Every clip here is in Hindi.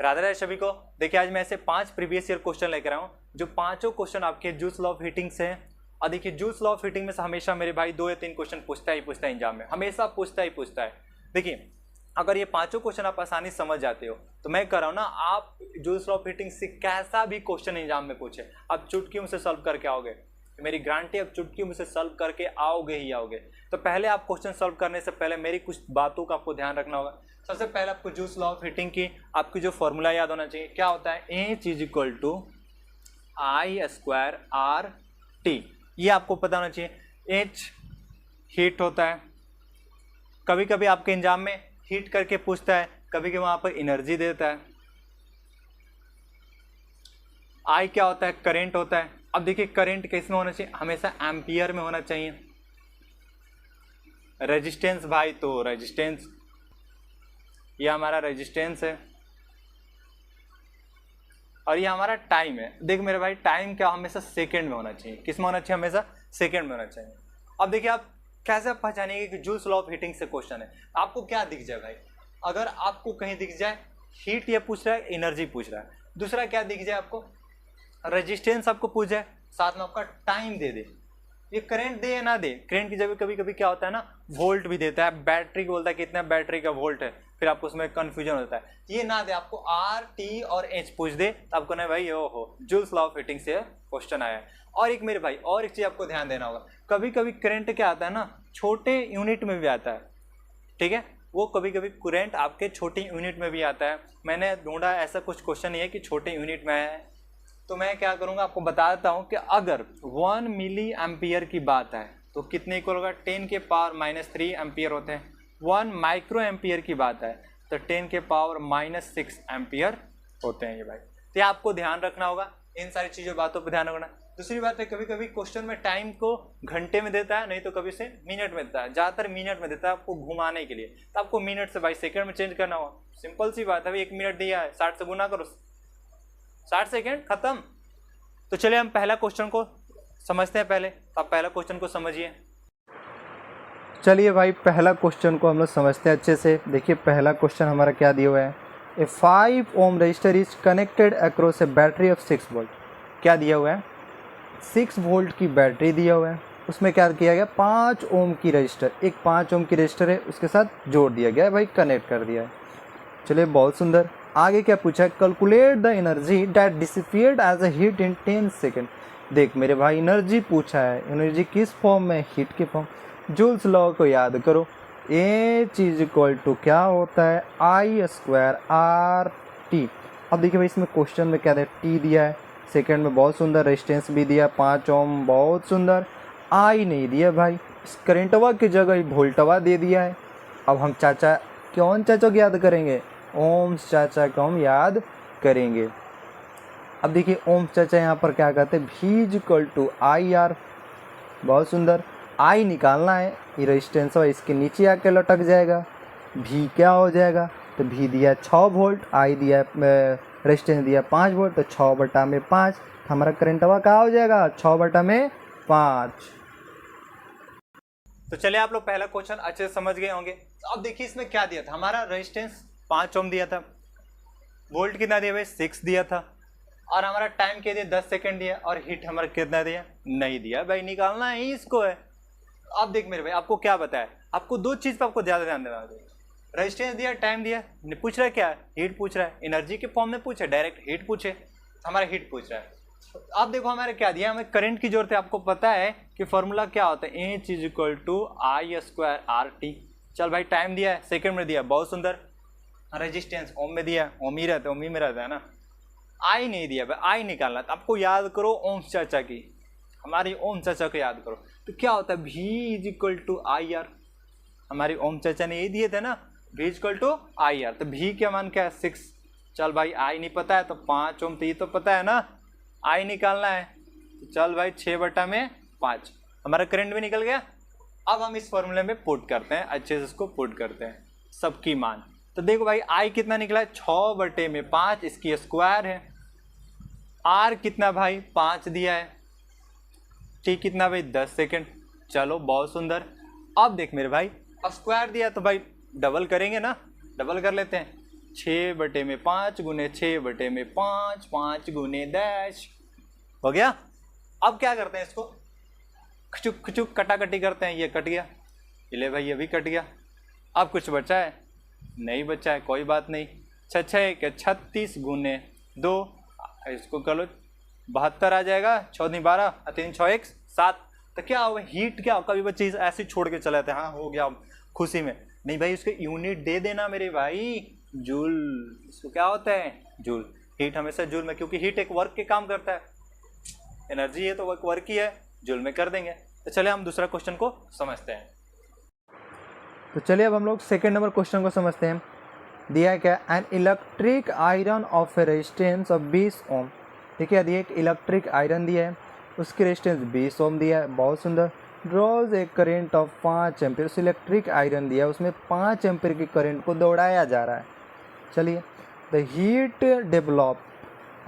राधे राधे सभी को। देखिए आज मैं ऐसे 5 प्रीवियस ईयर क्वेश्चन लेकर आया हूँ जो पांचों क्वेश्चन आपके जूल्स लॉ ऑफ हीटिंग से हैं। और देखिए जूल्स लॉ ऑफ हीटिंग में से हमेशा मेरे भाई 2 या 3 क्वेश्चन पूछता है एग्जाम में, हमेशा पूछता है। देखिए अगर ये पांचों क्वेश्चन आप आसानी से समझ जाते हो तो मैं कह रहा हूँ ना, आप जूल्स लॉ ऑफ हीटिंग से कैसा भी क्वेश्चन एग्जाम में पूछे आप चुटकियों से सॉल्व करके आओगे। मेरी गारंटी, अब चुटकियों से सॉल्व करके आओगे ही आओगे। तो पहले आप क्वेश्चन सॉल्व करने से पहले मेरी कुछ बातों का आपको ध्यान रखना होगा। सबसे पहले आपको जूल्स लॉ ऑफ हीटिंग की आपकी जो फॉर्मूला याद होना चाहिए। क्या होता है? H is equal to I square R T, ये आपको पता होना चाहिए। H हीट होता है, कभी कभी आपके एग्जाम में हीट करके पूछता है, कभी कभी वहां पर एनर्जी देता है। I क्या होता है? करंट होता है। अब देखिए करंट किस में होना चाहिए? हमेशा एम्पियर में होना चाहिए। रेजिस्टेंस भाई, तो रेजिस्टेंस, ये हमारा रेजिस्टेंस है और ये हमारा टाइम है। देख मेरे भाई, टाइम क्या हमेशा सेकंड में होना चाहिए। किस में होना चाहिए? हमेशा सेकंड में होना चाहिए। अब देखिए आप कैसे पहचानेंगे कि जूल्स लॉ ऑफ हीटिंग से क्वेश्चन है। आपको क्या दिख जाए भाई? अगर आपको कहीं दिख जाए हीट ये पूछ रहा है, एनर्जी पूछ रहा है, दूसरा क्या दिख जाए आपको? रेजिस्टेंस आपको पूछ जाए, साथ में आपका टाइम दे दे। ये करंट दे या ना दे, करंट की जगह कभी कभी क्या होता है ना, वोल्ट भी देता है। बैटरी को बोलता है कितना बैटरी का वोल्ट है, फिर आपको उसमें कंफ्यूजन होता है। ये ना दे, आपको आर टी और एच पूछ दे तो आपको ना भाई ओहो जूल्स लॉ ऑफ हीटिंग से क्वेश्चन आया है। और एक मेरे भाई और एक चीज आपको ध्यान देना होगा, कभी कभी करंट क्या आता है ना, छोटे यूनिट में भी आता है। ठीक है, वो कभी कभी करंट आपके छोटे यूनिट में भी आता है। मैंने ढूंढा ऐसा कुछ क्वेश्चन ये है कि छोटे यूनिट में है, तो मैं क्या करूंगा आपको बता देता हूं कि अगर 1 मिली एम्पियर की बात है तो कितने इक्वल होगा? 10 के पावर -3 एम्पियर होते हैं। 1 माइक्रो एम्पियर की बात है तो 10 के पावर -6 एम्पियर होते हैं ये भाई। तो ये आपको ध्यान रखना होगा, इन सारी चीज़ों बातों पर ध्यान रखना। दूसरी बात है, कभी कभी क्वेश्चन में टाइम को घंटे में देता है, नहीं तो कभी से मिनट में देता है। ज़्यादातर मिनट में देता है आपको घुमाने के लिए, तो आपको मिनट से भाई सेकंड में चेंज करना होगा। सिंपल सी बात है भाई, 1 मिनट दिया है 60 से गुना करो, 60 सेकेंड खत्म। तो चलिए हम पहला क्वेश्चन को समझते हैं। पहले तो आप पहला क्वेश्चन को समझिए। चलिए भाई पहला क्वेश्चन को हम लोग समझते हैं अच्छे से। देखिए पहला क्वेश्चन हमारा क्या दिया हुआ है? A 5 ohm resistor is connected across a battery of 6 volt. क्या दिया हुआ है? 6 वोल्ट की बैटरी दिया हुआ है, उसमें क्या किया गया? 5 ओम की रजिस्टर, एक 5 ओम की रजिस्टर है उसके साथ जोड़ दिया गया है भाई, कनेक्ट कर दिया है। चलिए बहुत सुंदर। आगे क्या पूछा है? Calculate the energy that dissipate as a heat in 10 second. देख मेरे भाई एनर्जी पूछा है, एनर्जी किस फॉर्म में? हीट के फॉर्म। जूल्स लॉ को याद करो, H इज इक्वल टू क्या होता है? I square R T. अब देखिए भाई इसमें क्वेश्चन में क्या दिया? टी दिया है, सेकेंड में बहुत सुंदर, रेजिस्टेंस भी दिया 5 ओम, बहुत सुंदर। I नहीं दिया भाई, इस करेंटवा की जगह वोल्टवा दे दिया है। अब हम चाचा कौन चाचा को याद करेंगे? ओम्स चाचा को हम याद करेंगे। अब देखिए ओम्स चाचा यहाँ पर क्या कहते हैं? V is equal to I R. बहुत सुंदर। I निकालना है, ये रेजिस्टेंस है इसके नीचे आके लटक जाएगा। V क्या हो जाएगा? तो V दिया 6 वोल्ट, I दिया रेजिस्टेंस दिया 5 वोल्ट, तो 6/5 हमारा करंटवा क्या हो जाएगा? 6/5। तो चलिए आप लोग पहला क्वेश्चन अच्छे से समझ गए होंगे। तो अब देखिए इसमें क्या दिया था? हमारा रेजिस्टेंस 5 ओम दिया था, वोल्ट कितना दिया भाई? 6 दिया था, और हमारा टाइम क्या दिया? 10 सेकंड दिया, और हीट हमारा कितना दिया? नहीं दिया भाई, निकालना ही इसको है। अब देख मेरे भाई आपको क्या बताया, आपको 2 चीज पर आपको ज्यादा ध्यान देना है। रेजिस्टेंस दिया, टाइम दिया, पूछ रहा है क्या? हीट पूछ रहा है। एनर्जी के फॉर्म में पूछे, डायरेक्ट हीट पूछे, हमारा हीट पूछ रहा है। अब देखो हमारे क्या दिया, हमें करंट की जरूरत है। आपको पता है कि फॉर्मूला क्या होता है? H is equal to I square R T. चल भाई टाइम दिया है, सेकंड में दिया, बहुत सुंदर। रेजिस्टेंस ओम में दिया, ओम ही रहता है, ओम ही में रहता है ना। I नहीं दिया भाई, I निकालना। तो आपको याद करो ओम चाचा की, हमारी ओम चाचा को याद करो। तो क्या होता है? V is equal to I R. हमारी ओम चाचा ने यही दिए थे ना, V is equal to I R. तो V क्या मान क्या है? 6। चल भाई I नहीं पता है तो 5 ओम, तो ये तो पता है ना, I निकालना है। तो चल भाई 6/5, हमारा करंट भी निकल गया। अब हम इस फॉर्मूले में पुट करते हैं, अच्छे से इसको पुट करते हैं सबकी मान। तो देखो भाई I कितना निकला है? 6/5, इसकी स्क्वायर है। R कितना भाई? 5 दिया है। T कितना भाई? 10 सेकेंड। चलो बहुत सुंदर। अब देख मेरे भाई, अब स्क्वायर दिया तो भाई डबल करेंगे ना, डबल कर लेते हैं। 6/5 गुने 6/5, 5 गुने डैश। हो गया। अब क्या करते हैं, इसको खचुक खचुक कटाकटी करते हैं। ये कट गया, ले भाई ये भी कट गया। अब कुछ बचा है? नहीं बचा है, कोई बात नहीं। 6 6 के 36 गुने 2, इसको कर लो 72 आ जाएगा। 6 दूनी 12, 3 6 1 7। तो क्या होगा, हीट क्या होगा? कभी बच्चे ऐसे छोड़ के चले जाते हैं, हाँ हो गया खुशी में। नहीं भाई, उसके यूनिट दे देना मेरे भाई, जूल। इसको क्या होता है? जूल। हीट हमेशा जूल में, क्योंकि हीट एक वर्क के काम करता है। एनर्जी है तो वर्क ही है, जूल में कर देंगे। तो चलिए हम दूसरा क्वेश्चन को समझते हैं। तो चलिए अब हम लोग सेकेंड नंबर क्वेश्चन को समझते हैं। दिया है क्या, an electric iron of A resistance of 20 ओम। ठीक है, दिया एक इलेक्ट्रिक आयरन दिया है, उसकी रेजिस्टेंस 20 ओम दिया है, बहुत सुंदर। ड्रॉज एक करेंट ऑफ 5 एम्पियर। उस इलेक्ट्रिक आयरन दिया है, उसमें 5 एम्पियर की करंट को दौड़ाया जा रहा है। चलिए, द हीट डेवलप।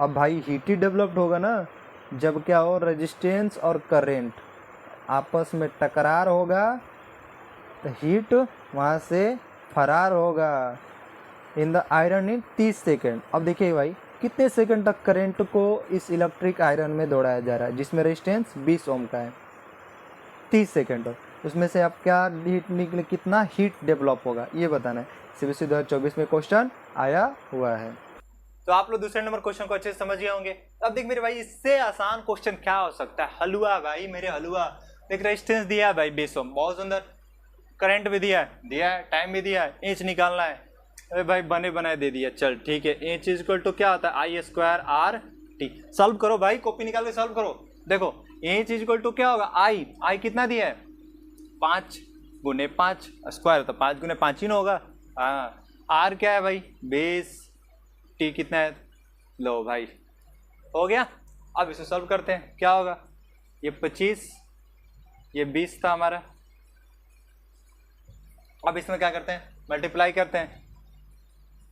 अब भाई हीट ही डेवलप्ड होगा ना जब क्या हो, रेजिस्टेंस और करंट आपस में टकरार होगा तो हीट वहाँ से फरार होगा। In the iron in 30 second. अब देखिए भाई, कितने सेकंड तक करंट को इस इलेक्ट्रिक आयरन में दौड़ाया जा रहा है, जिसमें रेजिस्टेंस 20 ओम का है। 30 सेकंड तक, उसमें से आप क्या हीट निकले, कितना हीट डेवलप होगा, ये बताना है। CBSE 2024 में क्वेश्चन आया हुआ है। तो आप लोग दूसरे नंबर क्वेश्चन को अच्छे से समझ गए होंगे। अब देख मेरे भाई, इससे आसान क्वेश्चन क्या हो सकता है? हलवा भाई, मेरे हलवा। देख रेजिस्टेंस दिया है भाई 20 ओम, बहुत सुंदर। करंट भी दिया है, टाइम भी दिया है, इंच निकालना है। अरे भाई बने बनाए दे दिया, चल ठीक है। इंच इक्वल टू क्या होता है? I²R/T। सॉल्व करो भाई, कॉपी निकाल के सॉल्व करो। देखो इंच इक्वल टू क्या होगा? आई कितना दिया है? 5 गुने 5 स्क्वायर, तो 5 गुने 5 ही ना होगा। हाँ, आर क्या है भाई? बेस। टी कितना है? लो भाई, हो गया। अब इसे सॉल्व करते हैं, क्या होगा? ये 25, ये 20 था हमारा। अब इसमें क्या करते हैं? मल्टीप्लाई करते हैं।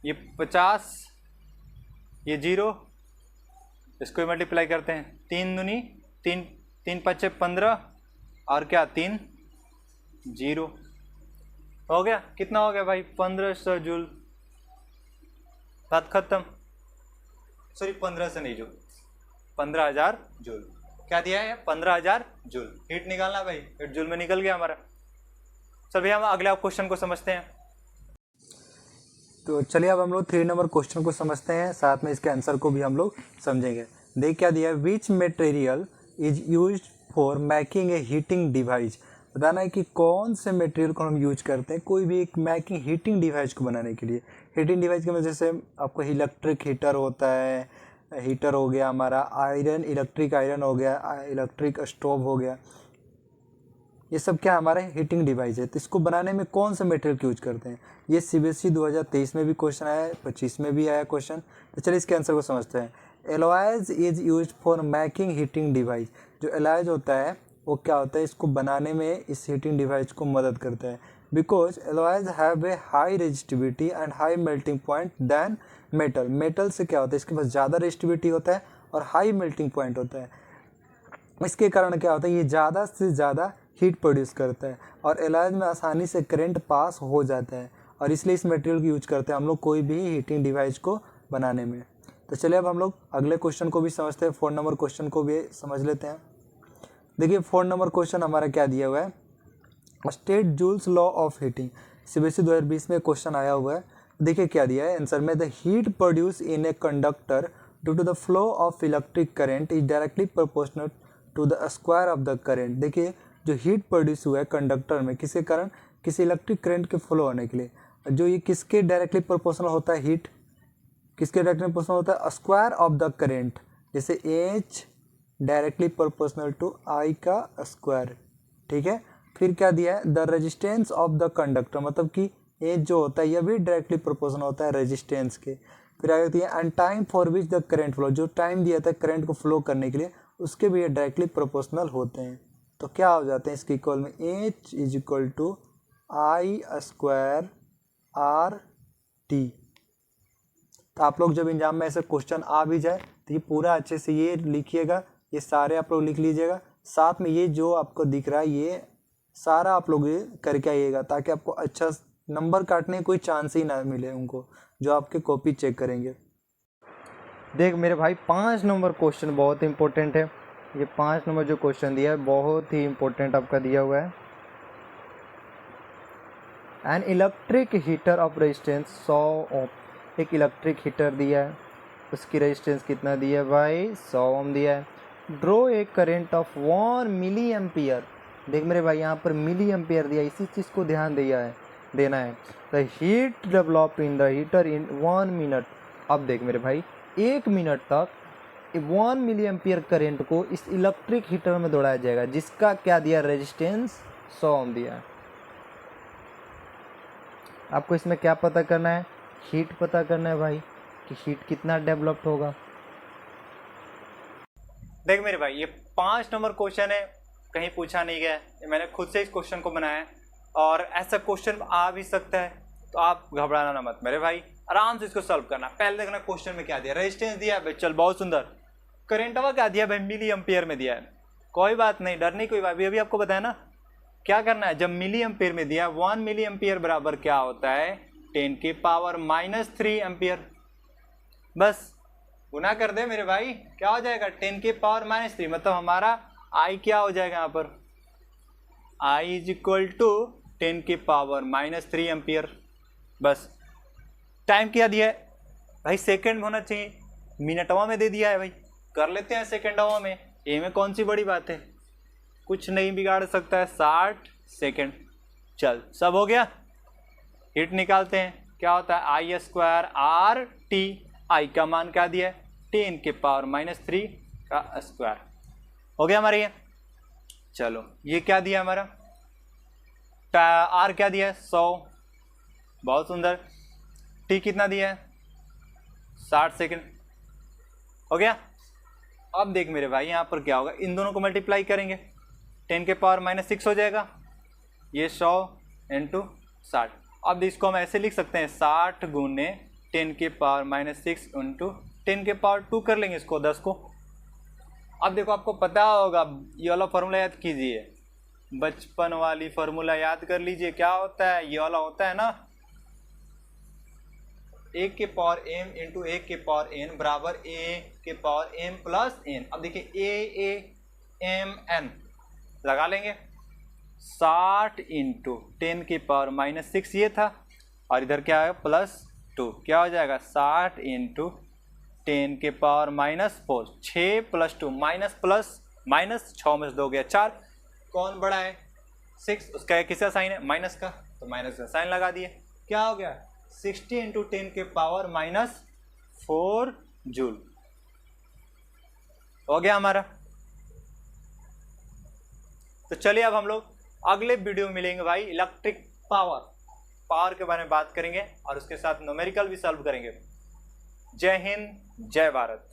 ये 50, ये 0, इसको मल्टीप्लाई करते हैं। 3 दूनी 3, 3 5 15, और क्या 3 0। हो गया। कितना हो गया भाई? 1500 जूल। बात खत्म। सॉरी, 1500 नहीं जूल, 15,000 जूल। क्या दिया है? 15,000 जूल। हीट निकालना भाई, हीट जूल में निकल गया हमारा। चल भैया हम अगले क्वेश्चन को समझते हैं। तो चलिए अब हम लोग 3 नंबर क्वेश्चन को समझते हैं, साथ में इसके आंसर को भी हम लोग समझेंगे। देख क्या दिया है, which material is use for making a heating device. बताना है कि कौन से मटेरियल को हम यूज करते हैं कोई भी एक मेकिंग हीटिंग डिवाइस को बनाने के लिए। हीटिंग डिवाइस के में जैसे आपको इलेक्ट्रिक हीटर होता है, हीटर हो गया हमारा, आयरन इलेक्ट्रिक आयरन हो गया, इलेक्ट्रिक स्टोव हो गया, ये सब क्या हमारे हीटिंग डिवाइस है। तो इसको बनाने में कौन सा मटेरियल यूज करते हैं, ये CBSE 2023 में भी क्वेश्चन आया है, 25 में भी आया क्वेश्चन। तो चलिए इसके आंसर को समझते हैं। Alloys is use for making heating device. जो एलॉयज होता है वो क्या होता है, इसको बनाने में इस हीटिंग डिवाइस को मदद करता है। Because alloys have a high resistivity and high melting point than metal. Metal से क्या होता है, इसके पास ज़्यादा रेजिस्टिविटी होता है और हाई मेल्टिंग पॉइंट होता है। इसके कारण क्या होता है, ये ज़्यादा से ज़्यादा हीट प्रोड्यूस करता है और एलॉयज में आसानी से करंट पास हो जाता है, और इसलिए इस मटेरियल को यूज करते हैं हम लोग कोई भी हीटिंग डिवाइस को बनाने में। तो चलिए अब हम लोग अगले क्वेश्चन को भी समझते हैं, 4 नंबर क्वेश्चन को भी समझ लेते हैं। देखिए 4 नंबर क्वेश्चन हमारा क्या दिया हुआ है, state joules law of heating. CBSE 2020 में क्वेश्चन आया हुआ है। देखिए क्या दिया है आंसर में, the heat produce in a conductor due to the flow of electric current is directly proportional to the square of the current. देखिए जो हीट प्रोड्यूस हुआ है कंडक्टर में किसके कारण, किसी इलेक्ट्रिक करंट के फ्लो होने के लिए, जो ये किसके डायरेक्टली प्रोपोर्शनल होता है, हीट किसके डायरेक्टली प्रोपोर्शनल होता है, स्क्वायर ऑफ द करंट। जैसे H directly proportional to I का स्क्वायर। ठीक है, फिर क्या दिया है, the resistance of the conductor, मतलब कि H जो होता है यह भी डायरेक्टली प्रोपोर्शनल होता है रेजिस्टेंस के। फिर आगे दिया and time for which the current flow, जो टाइम दिया था करंट को फ्लो करने के लिए उसके भी ये डायरेक्टली प्रोपोर्शनल होते हैं। तो क्या हो जाते हैं इसके इक्वल में, H is equal to I² RT। तो आप लोग जब एग्जाम में ऐसे क्वेश्चन आ भी जाए तो ये पूरा अच्छे से ये लिखिएगा, ये सारे आप लोग लिख लीजिएगा, साथ में ये जो आपको दिख रहा है ये सारा आप लोग ये करके आइएगा ताकि आपको अच्छा नंबर काटने की कोई चांस ही ना मिले उनको, जो आपके कॉपी चेक करेंगे। देख मेरे भाई 5 नंबर क्वेश्चन बहुत इंपॉर्टेंट है। ये 5 नंबर जो क्वेश्चन दिया है बहुत ही इंपॉर्टेंट आपका दिया हुआ है। An electric heater of resistance 100 ओम, एक इलेक्ट्रिक हीटर दिया है, उसकी रेजिस्टेंस कितना दिया है भाई 100 ओम दिया है। Draw a current of 1 milliampere, देख मेरे भाई यहाँ पर मिली एम्पियर दिया, इसी चीज़ को ध्यान देना है। The heat develop in the heater in 1 minute. अब देख मेरे भाई 1 मिनट तक 1 मिली एम्पियर करेंट को इस इलेक्ट्रिक हीटर में दौड़ाया जाएगा, जिसका क्या दिया रेजिस्टेंस 100 ओम दिया है। आपको इसमें क्या पता करना है, हीट पता करना है भाई कि हीट कितना डेवलप्ड होगा। देख मेरे भाई ये 5 नंबर क्वेश्चन है, कहीं पूछा नहीं गया है, मैंने खुद से इस क्वेश्चन को बनाया है और ऐसा क्वेश्चन आ भी सकता है, तो आप घबराना ना मत मेरे भाई, आराम से इसको सॉल्व करना। पहले देखना क्वेश्चन में क्या दिया, रेजिस्टेंस दिया है भाई, चल बहुत सुंदर। करंट हवा क्या दिया भाई, मिली एम्पियर में दिया है, कोई बात नहीं, डरने कोई बात, अभी आपको बताया ना क्या करना है। जब मिली एम्पियर में दिया 1 मिली एम्पियर बराबर क्या होता है 10 की पावर -3 एम्पियर, बस गुना कर दे मेरे भाई, क्या हो जाएगा 10 की पावर -3, मतलब हमारा आई क्या हो जाएगा यहाँ पर, आई इज इक्वल टू 10 की पावर -3 एम्पियर। बस टाइम क्या दिया है भाई, सेकंड में होना चाहिए, मिनटवा में दे दिया है भाई, कर लेते हैं सेकंडवा में, ए में कौन सी बड़ी बात है, कुछ नहीं बिगाड़ सकता है, 60 सेकंड। चल सब हो गया, हीट निकालते हैं, क्या होता है आई स्क्वायर आर टी, आई का मान क्या दिया है 10 के पावर -3 का स्क्वायर, हो गया हमारा ये। चलो ये क्या दिया हमारा, आर क्या दिया है 100, बहुत सुंदर। टी कितना दिया है 60 सेकंड, हो गया। अब देख मेरे भाई यहाँ पर क्या होगा, इन दोनों को मल्टीप्लाई करेंगे, 10 के पावर -6 हो जाएगा, ये 100 इंटू 60। अब इसको हम ऐसे लिख सकते हैं 60 गुने 10 के पावर -6 इंटू 10 के पावर 2 कर लेंगे इसको 10 को। अब देखो आपको पता होगा, ये वाला फार्मूला याद कीजिए, बचपन वाली फार्मूला याद कर लीजिए, क्या होता है ये वाला होता है ना, 1 के पावर m इंटू 1 के पावर n बराबर a के पावर m प्लस n। अब देखिए a m n लगा लेंगे, 60 इंटू 10 की पावर -6 ये था, और इधर क्या है +2, क्या हो जाएगा 60 इंटू 10 के पावर -4, 6 + 2 माइनस 6 में से 2 गया 4, कौन बड़ा है 6, उसका किसका साइन है माइनस का, तो माइनस का साइन लगा दिए, क्या हो गया 60 इंटू 10 के पावर -4 जूल, हो गया हमारा। तो चलिए अब हम लोग अगले वीडियो में मिलेंगे भाई, इलेक्ट्रिक पावर के बारे में बात करेंगे और उसके साथ न्यूमेरिकल भी सॉल्व करेंगे। जय हिंद, जय भारत।